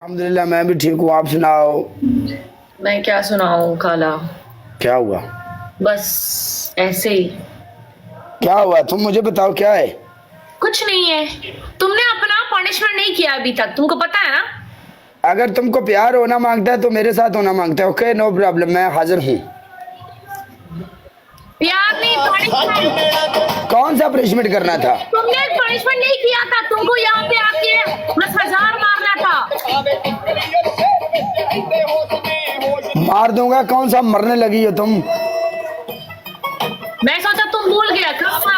अल्हम्दुलिल्लाह मैं भी ठीक हूँ। आप सुनाओ। मैं क्या सुनाऊं खाला। क्या हुआ? बस ऐसे ही। क्या हुआ तुम मुझे बताओ क्या है? कुछ नहीं है। तुमने अपना पनिशमेंट नहीं किया अभी तक, तुमको पता है ना। अगर तुमको प्यार होना मांगता है तो मेरे साथ होना मांगता है। ओके, नो प्रॉब्लम, मैं हाजिर हूँ। प्यार नहीं, पनिशमेंट। कौन सा पनिशमेंट करना था? तुमने पनिशमेंट नहीं किया था, तुमको यहाँ पे आके 10,000 मारना था। मार दूंगा। कौन सा मरने लगी हो तुम? मैं सोचा तुम भूल गया। कब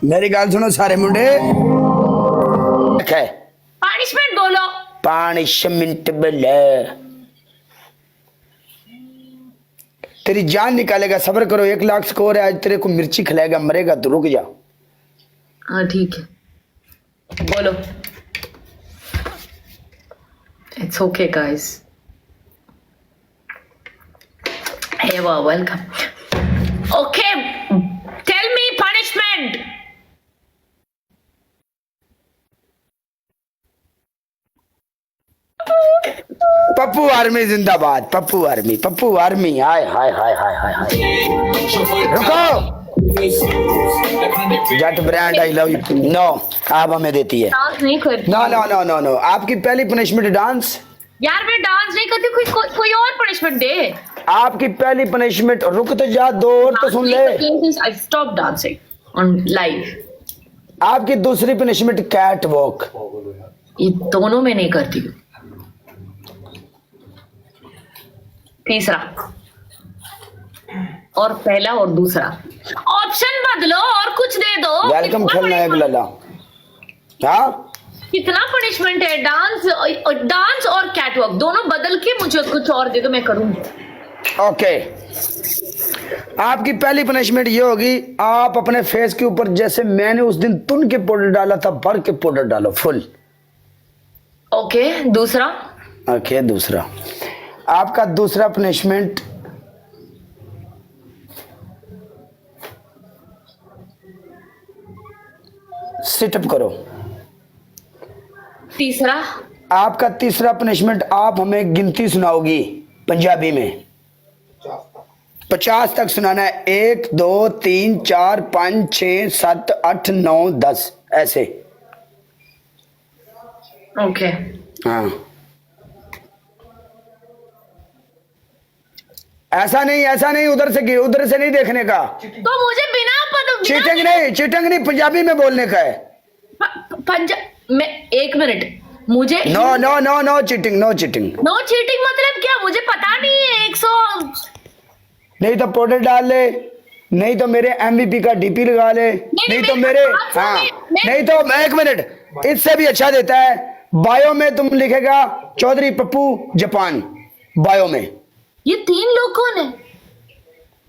मेरी गाल सुनो सारे मुंडे। पनिशमेंट बोलो। पनिशमेंट बोले। तेरी जान निकालेगा, सब्र करो। 1 लाख स्कोर है आज। तेरे को मिर्ची खिलाएगा, मरेगा तो रुक जा। हाँ ठीक है, बोलो। It's okay guys. Hey, well, welcome. Okay, tell me punishment. Pappu army जिंदाबाद। Pappu army, Pappu army. Hi hi hi hi hi hi. रुको। Jatt brand I love you. No, आप हमें देती है। डांस नहीं करती। No no no no no. आपकी पहली पनिशमेंट डांस। यार मैं डांस नहीं करती, कोई और पनिशमेंट दे। आपकी पहली पनिशमेंट। रुक तो जा, दो और तो सुन ले। I stop dancing on live. आपकी दूसरी पनिशमेंट कैट वॉक। ये दोनों में नहीं करती हूँ। तीसरा और पहला और दूसरा ऑप्शन बदलो और कुछ दे दो। वेलकम खेलना है गुलाला। हाँ, कितना पनिशमेंट है? डांस और कैटवॉक दोनों बदल के मुझे कुछ और दे दो, मैं करूंगी। ओके। आपकी पहली पनिशमेंट ये होगी, आप अपने फेस के ऊपर जैसे मैंने उस दिन तुन के पाउडर डाला था, भर के पाउडर डालो फुल। ओके, दूसरा। ओके, दूसरा। आपका दूसरा पनिशमेंट, सिटअप करो। तीसरा। आपका तीसरा पनिशमेंट, आप हमें गिनती सुनाओगी पंजाबी में। 50 तक सुनाना है। 1 2 3 4 5 6 7 8 9 10 ऐसे। ओके। हाँ, ऐसा नहीं, उधर से नहीं देखने का। तो मुझे बिना चीटिंग नहीं, पंजाबी में बोलने का है। पंजाब में। एक मिनट, मुझे no no no no cheating, no cheating. No cheating मतलब क्या? मुझे पता नहीं है। 100 नहीं तो पाउडर डाल ले, नहीं तो मेरे MVP का DP लगा ले, नहीं तो मेरे, हाँ, नहीं तो 1 मिनट, इससे भी अच्छा देता है। बायो में तुम लिखेगा चौधरी पप्पू जापान। बायो में ये 3 लोग कौन है?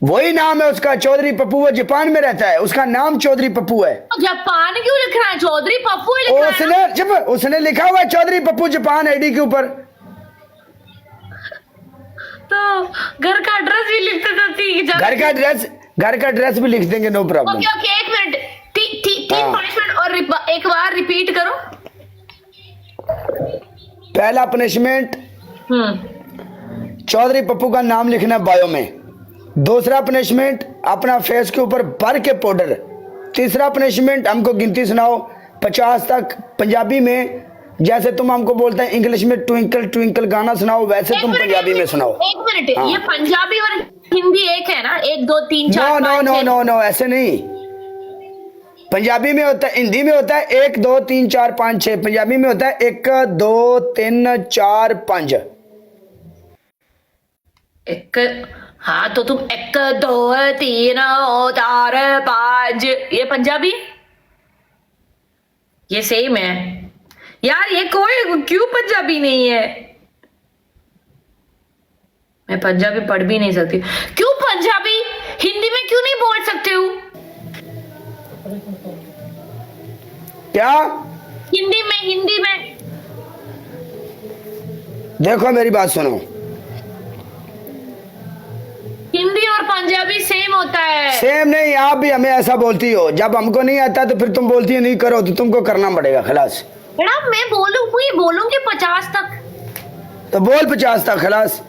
वही नाम है उसका, चौधरी पप्पू। वो जापान में रहता है, उसका नाम चौधरी पप्पू है। जापान क्यों लिख रहा है? चौधरी पप्पू ही लिख रहा है ना? जब उसने लिखा हुआ है चौधरी पप्पू जापान ID के ऊपर। तो घर का एड्रेस भी लिखते तो ठीक है। घर का एड्रेस भी लिख देंगे, नो प्रॉब्लम। ओके ओके, एक मिनट। तीन पनिशमेंट और एक बार रिपीट करो। पहला पनिशमेंट, चौधरी पप्पू का नाम लिखना बायो में। दूसरा पनिशमेंट, अपना फेस के ऊपर भर के पाउडर। तीसरा पनिशमेंट, हमको गिनती सुनाओ 50 तक पंजाबी में। जैसे तुम हमको बोलते हैं इंग्लिश में ट्विंकल ट्विंकल गाना सुनाओ, वैसे तुम पंजाबी में सुनाओ। एक मिनट, ये पंजाबी और हिंदी एक है ना? 1 2 3 4 no no no no no, ऐसे नहीं। पंजाबी में होता है, हिंदी में होता है 1 2 3 4 5 6। पंजाबी में होता है 1 2 3 4 5। एक। हाँ तो तुम 1 2 3 4 5, ये पंजाबी, ये सेम है यार। ये कोई क्यों पंजाबी नहीं है? मैं पंजाबी पढ़ भी नहीं सकती। क्यों पंजाबी हिंदी में क्यों नहीं बोल सकते हो? क्या? हिंदी में देखो मेरी बात सुनो, हिंदी और पंजाबी सेम होता है। सेम नहीं, आप भी हमें ऐसा बोलती हो, जब हमको नहीं आता तो फिर तुम बोलती हो नहीं करो, तो तुमको करना पड़ेगा, खलास। मैडम मैं बोलूंगी 50 तक, तो बोल 50 तक, खलास।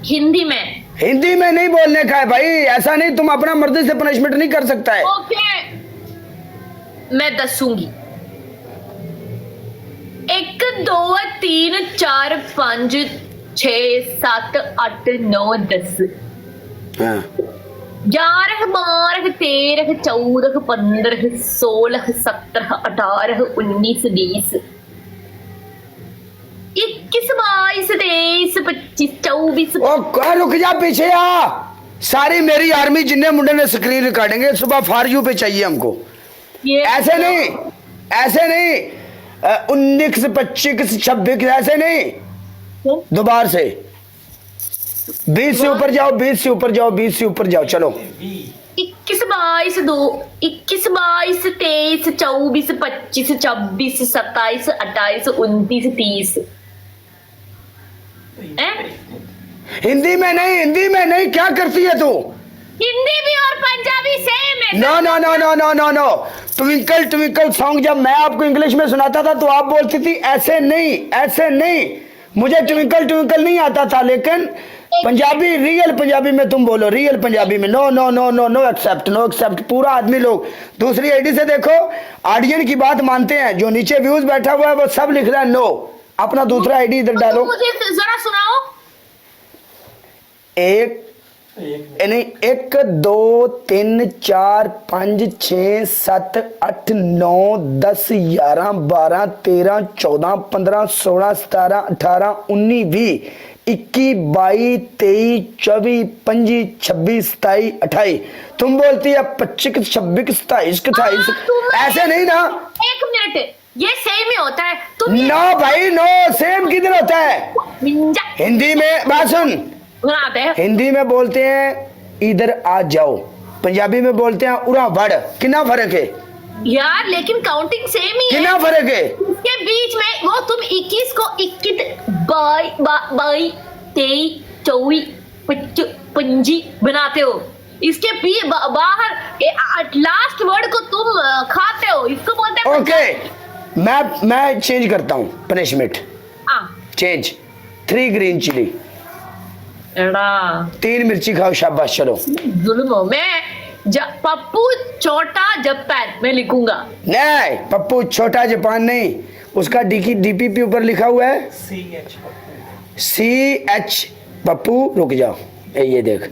हिंदी में। हिंदी में नहीं बोलने का है भाई, ऐसा नहीं, तुम अपना मर्जी से पनिशमेंट नहीं कर सकता है। ओके मैं दसूंगी। 1 2 3 4 5 6 7 8 9 10 हाँ। 11 12 13 14 15 16 17 18 19 20 21 22 23 25 24। ओ रुक जा, पीछे आ। सारी मेरी आर्मी जिन्ने मुंडे ने स्क्रीन रिकॉर्डिंग है, सुबह फॉर यू पे चाहिए हमको। ये ऐसे नहीं, ऐसे नहीं, 19 25 26 ऐसे नहीं, दोबारा से 20 से ऊपर जाओ, 20 से ऊपर जाओ, 20 से ऊपर जाओ, चलो। 21 22 2 21 22 23 24 25 26 27 28 29 30। हिंदी में नहीं, हिंदी में नहीं, क्या करती है तू? हिंदी भी और पंजाबी सेम है। No no no no no no no, twinkle twinkle song जब मैं आपको इंग्लिश में सुनाता था तो आप बोलती थी ऐसे नहीं, ऐसे नहीं। मुझे ट्विंकल ट्विंकल नहीं आता था, लेकिन पंजाबी, रियल पंजाबी में तुम बोलो, रियल पंजाबी में। No no no no no except, no except. पूरा आदमी लोग दूसरी आईडी से देखो, ऑडियंस की बात मानते हैं, जो नीचे व्यूज बैठा हुआ है वो सब लिख रहा है नो। अपना दूसरा आईडी इधर डालो। मुझे जरा सुनाओ। एक नहीं, 1 2 3 4 5 6 7 8 9 10 11 12 13 14 15 16 17 18 19 20 21 22 23 24 25 26 27 28। तुम बोलती है 25 26 27 28। ऐसे नहीं ना। 1 मिनट, ये सेम ही होता है। तुम नो भाई नो, सेम किधर होता है? हिंदी में बात सुन, बनाते हैं। हिंदी में बोलते हैं इधर आ जाओ, पंजाबी में बोलते हैं उरा वड़। कितना फर्क है यार, लेकिन काउंटिंग सेम ही है। कितना फर्क है? इसके बीच में वो तुम 21 को 21 22 23 24 25 25 बनाते हो। इसके बाहर लास्ट वर्ड को तुम खाते हो, इसको बोलते हैं। ओके, मैं चेंज करता हूँ पनिशमेंट। चेंज। 3 ग्रीन चिली, 3 मिर्ची खाओ, शाबाश। चलो जुल्म हो। मैं पप्पू छोटा जापान में लिखूंगा। नहीं, पप्पू छोटा जापान नहीं, उसका डीपीपी ऊपर लिखा हुआ है CH पप्पू। रुक जाओ, ये देख।